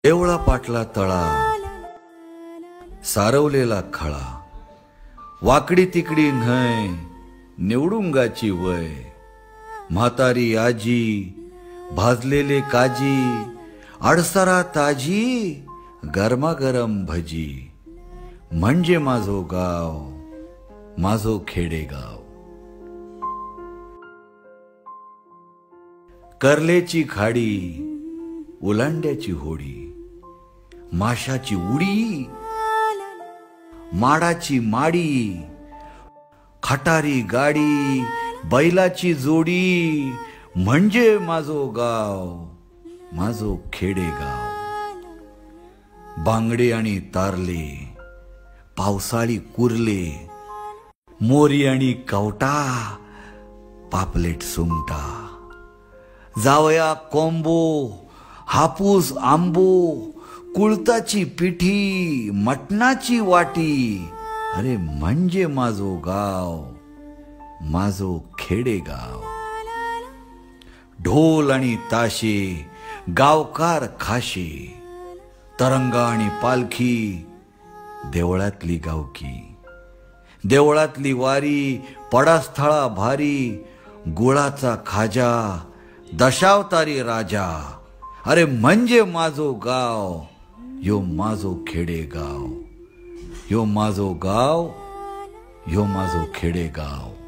देवळा पाटला तळा, सारवलेला खळा, वाकडी तिकडी न्हय, निवडुंगाची वय, म्हातारी आजी, भाजलेले काजी, अडसरा ताजी, गरमागरम भजी, म्हणजे माझो गाव, माझो खेडेगाव. कर्लेची खाडी, ओलांड्याची होडी, माशाची उडी, माडाची माडी, खटारी गाडी, बैलाची जोडी, म्हणजे माझो गाव, माझो खेडेगाव. बांगडे आणि तारले, पावसाळी कुर्ले, मोरी आणि कवटा, पापलेट सुंगटा, जावया कोंबो, हापूस आंबो, कुळताची पिठी, मटणाची वाटी, अरे म्हणजे माझो गाव, माझो खेडेगाव. ढोल आणि ताशे, गावकार खाशे, तरंगा आणि पालखी, देवळातली गावकी, देवळातली वारी, पडास्थळा भारी, गुळाचा खाजा, दशावतारी राजा, अरे म्हणजे माझो गाव, यो माझो खेडेगाव, यो माझो गाव, यो माझो खेडेगाव.